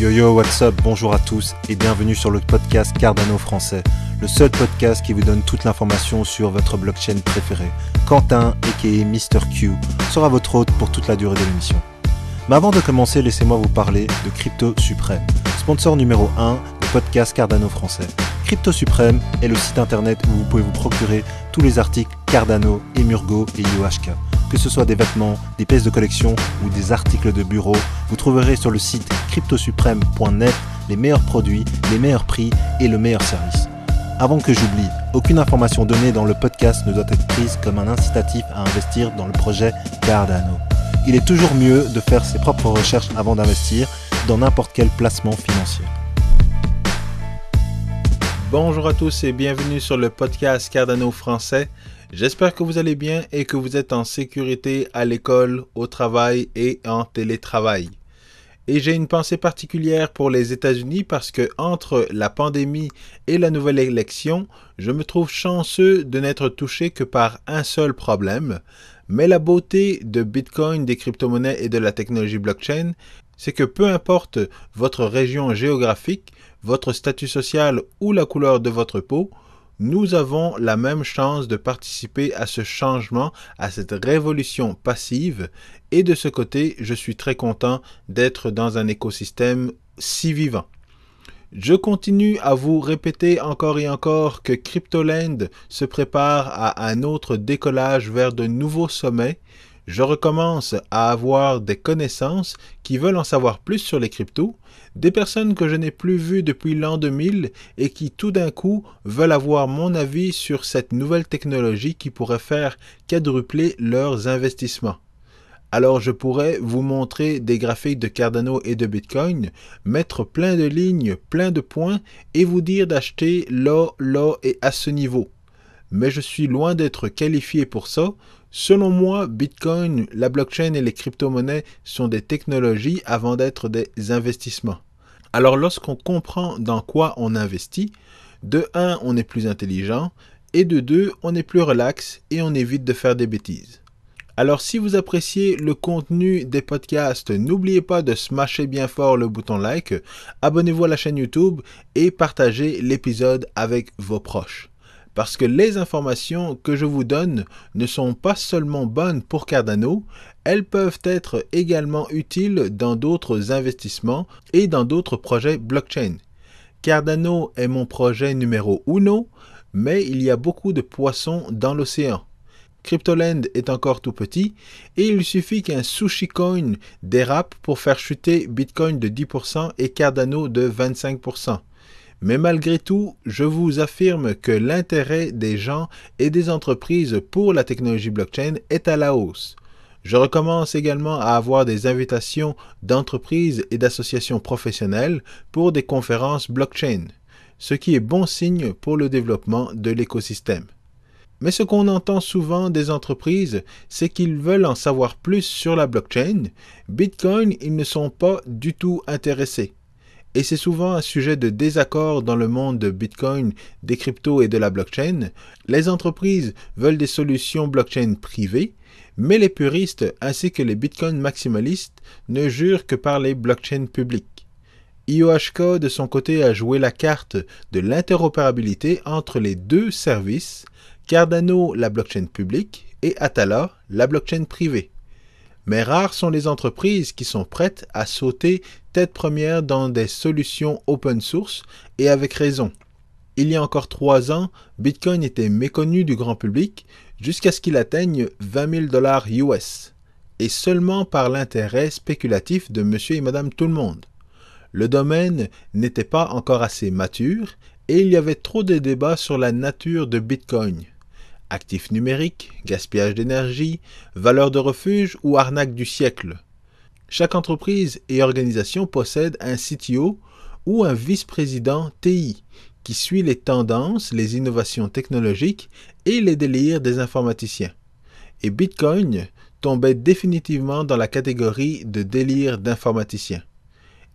Yo yo, what's up, bonjour à tous et bienvenue sur le podcast Cardano français, le seul podcast qui vous donne toute l'information sur votre blockchain préférée. Quentin, aka Mr. Q, sera votre hôte pour toute la durée de l'émission. Mais avant de commencer, laissez-moi vous parler de Crypto Suprême, sponsor numéro 1 du podcast Cardano français. Crypto Suprême est le site internet où vous pouvez vous procurer tous les articles Cardano, Emurgo et IOHK. Que ce soit des vêtements, des pièces de collection ou des articles de bureau, vous trouverez sur le site cryptosupreme.net les meilleurs produits, les meilleurs prix et le meilleur service. Avant que j'oublie, aucune information donnée dans le podcast ne doit être prise comme un incitatif à investir dans le projet Cardano. Il est toujours mieux de faire ses propres recherches avant d'investir dans n'importe quel placement financier. Bonjour à tous et bienvenue sur le podcast Cardano français. J'espère que vous allez bien et que vous êtes en sécurité à l'école, au travail et en télétravail. Et j'ai une pensée particulière pour les États-Unis parce que entre la pandémie et la nouvelle élection, je me trouve chanceux de n'être touché que par un seul problème. Mais la beauté de Bitcoin, des crypto-monnaies et de la technologie blockchain, c'est que peu importe votre région géographique, votre statut social ou la couleur de votre peau, nous avons la même chance de participer à ce changement, à cette révolution passive. Et de ce côté, je suis très content d'être dans un écosystème si vivant. Je continue à vous répéter encore et encore que Cryptoland se prépare à un autre décollage vers de nouveaux sommets. Je recommence à avoir des connaissances qui veulent en savoir plus sur les cryptos, des personnes que je n'ai plus vues depuis l'an 2000 et qui tout d'un coup veulent avoir mon avis sur cette nouvelle technologie qui pourrait faire quadrupler leurs investissements. Alors je pourrais vous montrer des graphiques de Cardano et de Bitcoin, mettre plein de lignes, plein de points et vous dire d'acheter là et à ce niveau. Mais je suis loin d'être qualifié pour ça. Selon moi, Bitcoin, la blockchain et les crypto-monnaies sont des technologies avant d'être des investissements. Alors lorsqu'on comprend dans quoi on investit, de 1, on est plus intelligent et de 2, on est plus relax et on évite de faire des bêtises. Alors si vous appréciez le contenu des podcasts, n'oubliez pas de smasher bien fort le bouton like, abonnez-vous à la chaîne YouTube et partagez l'épisode avec vos proches. Parce que les informations que je vous donne ne sont pas seulement bonnes pour Cardano, elles peuvent être également utiles dans d'autres investissements et dans d'autres projets blockchain. Cardano est mon projet numéro 1, mais il y a beaucoup de poissons dans l'océan. Cryptoland est encore tout petit et il suffit qu'un sushi coin dérape pour faire chuter Bitcoin de 10% et Cardano de 25%. Mais malgré tout, je vous affirme que l'intérêt des gens et des entreprises pour la technologie blockchain est à la hausse. Je recommence également à avoir des invitations d'entreprises et d'associations professionnelles pour des conférences blockchain, ce qui est bon signe pour le développement de l'écosystème. Mais ce qu'on entend souvent des entreprises, c'est qu'ils veulent en savoir plus sur la blockchain. Bitcoin, ils ne sont pas du tout intéressés. Et c'est souvent un sujet de désaccord dans le monde de Bitcoin, des cryptos et de la blockchain. Les entreprises veulent des solutions blockchain privées, mais les puristes ainsi que les Bitcoin maximalistes ne jurent que par les blockchains publiques. IOHK de son côté a joué la carte de l'interopérabilité entre les deux services, Cardano la blockchain publique et Atala la blockchain privée. Mais rares sont les entreprises qui sont prêtes à sauter tête première dans des solutions open source et avec raison. Il y a encore 3 ans, Bitcoin était méconnu du grand public jusqu'à ce qu'il atteigne $20 000 US et seulement par l'intérêt spéculatif de monsieur et madame tout le monde. Le domaine n'était pas encore assez mature et il y avait trop de débats sur la nature de Bitcoin. Actifs numériques, gaspillage d'énergie, valeur de refuge ou arnaque du siècle. Chaque entreprise et organisation possède un CTO ou un vice-président TI qui suit les tendances, les innovations technologiques et les délires des informaticiens. Et Bitcoin tombait définitivement dans la catégorie de délire d'informaticien.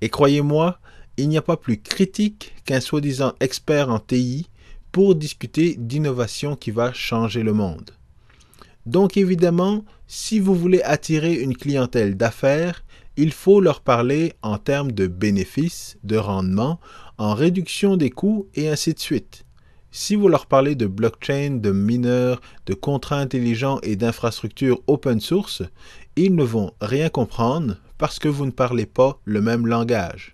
Et croyez-moi, il n'y a pas plus critique qu'un soi-disant expert en TI pour discuter d'innovation qui va changer le monde. Donc évidemment, si vous voulez attirer une clientèle d'affaires, il faut leur parler en termes de bénéfices, de rendement, en réduction des coûts et ainsi de suite. Si vous leur parlez de blockchain, de mineurs, de contrats intelligents et d'infrastructures open source, ils ne vont rien comprendre parce que vous ne parlez pas le même langage.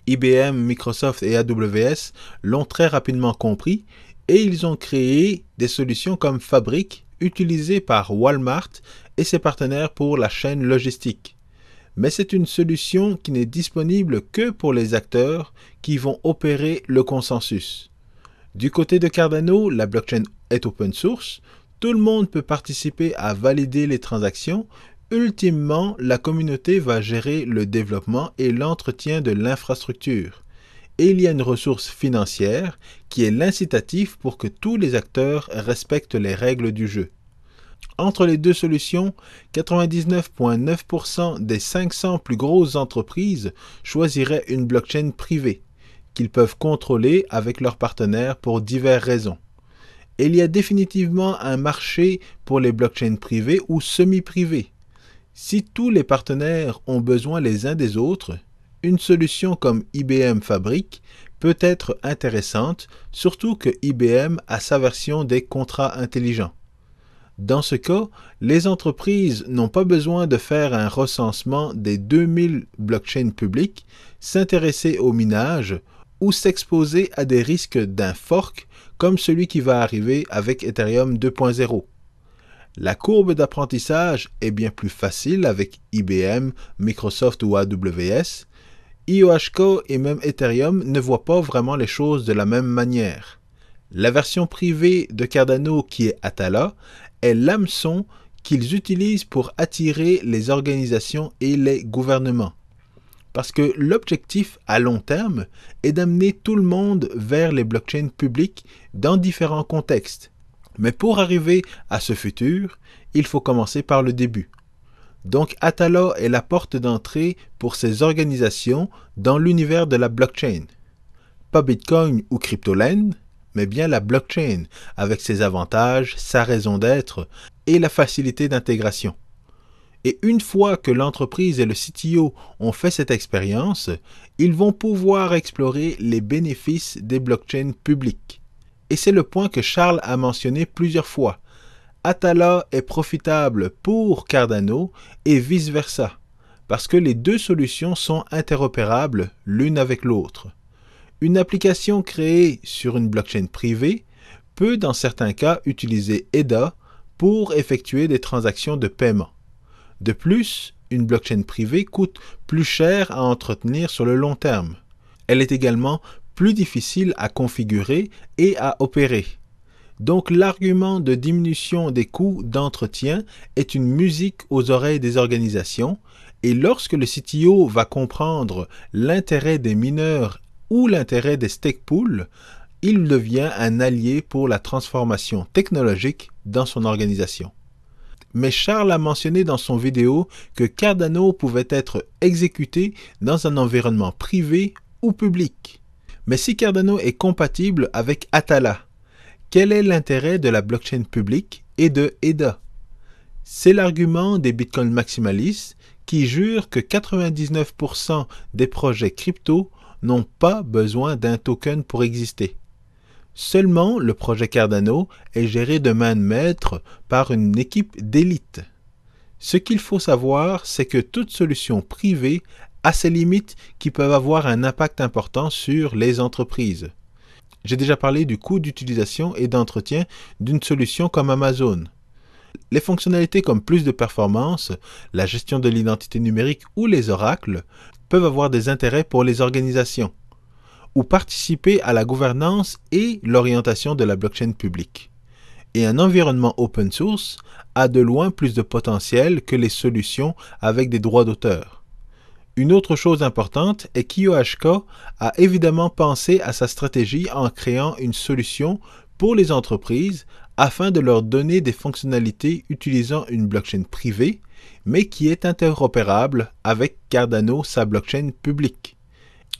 IBM, Microsoft et AWS l'ont très rapidement compris et ils ont créé des solutions comme Fabric, utilisées par Walmart et ses partenaires pour la chaîne logistique. Mais c'est une solution qui n'est disponible que pour les acteurs qui vont opérer le consensus. Du côté de Cardano, la blockchain est open source, tout le monde peut participer à valider les transactions. Ultimement, la communauté va gérer le développement et l'entretien de l'infrastructure. Et il y a une ressource financière qui est l'incitatif pour que tous les acteurs respectent les règles du jeu. Entre les deux solutions, 99,9% des 500 plus grosses entreprises choisiraient une blockchain privée, qu'ils peuvent contrôler avec leurs partenaires pour diverses raisons. Et il y a définitivement un marché pour les blockchains privées ou semi-privées. Si tous les partenaires ont besoin les uns des autres, une solution comme IBM Fabric peut être intéressante, surtout que IBM a sa version des contrats intelligents. Dans ce cas, les entreprises n'ont pas besoin de faire un recensement des 2000 blockchains publiques, s'intéresser au minage ou s'exposer à des risques d'un fork comme celui qui va arriver avec Ethereum 2.0. La courbe d'apprentissage est bien plus facile avec IBM, Microsoft ou AWS. IOHK et même Ethereum ne voient pas vraiment les choses de la même manière. La version privée de Cardano qui est Atala est l'hameçon qu'ils utilisent pour attirer les organisations et les gouvernements. Parce que l'objectif à long terme est d'amener tout le monde vers les blockchains publiques dans différents contextes. Mais pour arriver à ce futur, il faut commencer par le début. Donc Atala est la porte d'entrée pour ces organisations dans l'univers de la blockchain. Pas Bitcoin ou Cryptoland, mais bien la blockchain avec ses avantages, sa raison d'être et la facilité d'intégration. Et une fois que l'entreprise et le CTO ont fait cette expérience, ils vont pouvoir explorer les bénéfices des blockchains publiques. Et c'est le point que Charles a mentionné plusieurs fois. Atala est profitable pour Cardano et vice-versa, parce que les deux solutions sont interopérables l'une avec l'autre. Une application créée sur une blockchain privée peut dans certains cas utiliser EDA pour effectuer des transactions de paiement. De plus, une blockchain privée coûte plus cher à entretenir sur le long terme. Elle est également plus difficile à configurer et à opérer. Donc l'argument de diminution des coûts d'entretien est une musique aux oreilles des organisations et lorsque le CTO va comprendre l'intérêt des mineurs ou l'intérêt des stake pools, il devient un allié pour la transformation technologique dans son organisation. Mais Charles a mentionné dans son vidéo que Cardano pouvait être exécuté dans un environnement privé ou public. Mais si Cardano est compatible avec Atala, quel est l'intérêt de la blockchain publique et de EDA? C'est l'argument des Bitcoin maximalistes qui jurent que 99% des projets crypto n'ont pas besoin d'un token pour exister. Seulement, le projet Cardano est géré de main de maître par une équipe d'élite. Ce qu'il faut savoir, c'est que toute solution privée a ses limites qui peuvent avoir un impact important sur les entreprises. J'ai déjà parlé du coût d'utilisation et d'entretien d'une solution comme Amazon. Les fonctionnalités comme plus de performance, la gestion de l'identité numérique ou les oracles peuvent avoir des intérêts pour les organisations ou participer à la gouvernance et l'orientation de la blockchain publique. Et un environnement open source a de loin plus de potentiel que les solutions avec des droits d'auteur. Une autre chose importante est qu'IOHK a évidemment pensé à sa stratégie en créant une solution pour les entreprises afin de leur donner des fonctionnalités utilisant une blockchain privée, mais qui est interopérable avec Cardano, sa blockchain publique.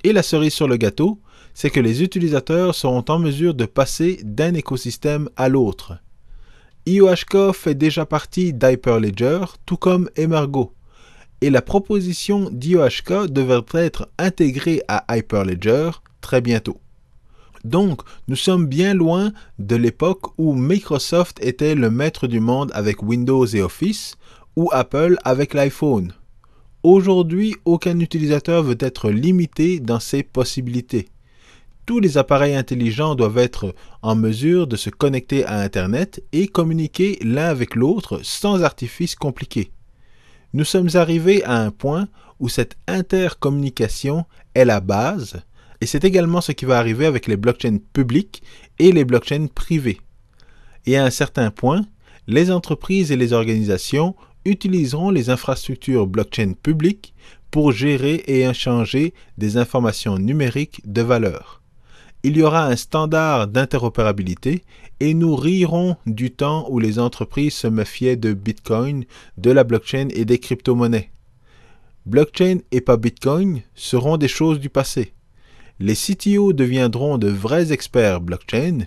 Et la cerise sur le gâteau, c'est que les utilisateurs seront en mesure de passer d'un écosystème à l'autre. IOHK fait déjà partie d'Hyperledger, tout comme Emergo. et la proposition d'IOHK devrait être intégrée à Hyperledger très bientôt. Donc, nous sommes bien loin de l'époque où Microsoft était le maître du monde avec Windows et Office, ou Apple avec l'iPhone. Aujourd'hui, aucun utilisateur veut être limité dans ses possibilités. Tous les appareils intelligents doivent être en mesure de se connecter à Internet et communiquer l'un avec l'autre sans artifice compliqué. Nous sommes arrivés à un point où cette intercommunication est la base, et c'est également ce qui va arriver avec les blockchains publiques et les blockchains privées. Et à un certain point, les entreprises et les organisations utiliseront les infrastructures blockchain publiques pour gérer et échanger des informations numériques de valeur. Il y aura un standard d'interopérabilité et nous rirons du temps où les entreprises se méfiaient de Bitcoin, de la blockchain et des crypto-monnaies. Blockchain et pas Bitcoin seront des choses du passé. Les CTO deviendront de vrais experts blockchain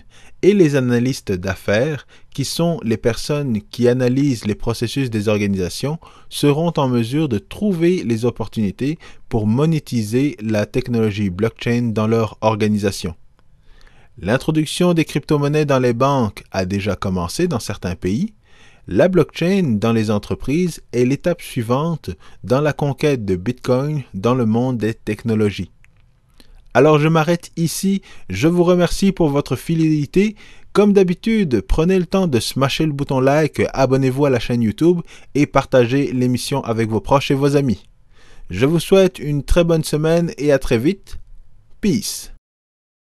et les analystes d'affaires, qui sont les personnes qui analysent les processus des organisations, seront en mesure de trouver les opportunités pour monétiser la technologie blockchain dans leur organisation. L'introduction des crypto-monnaies dans les banques a déjà commencé dans certains pays. La blockchain dans les entreprises est l'étape suivante dans la conquête de Bitcoin dans le monde des technologies. Alors je m'arrête ici, je vous remercie pour votre fidélité. Comme d'habitude, prenez le temps de smasher le bouton like, abonnez-vous à la chaîne YouTube et partagez l'émission avec vos proches et vos amis. Je vous souhaite une très bonne semaine et à très vite. Peace.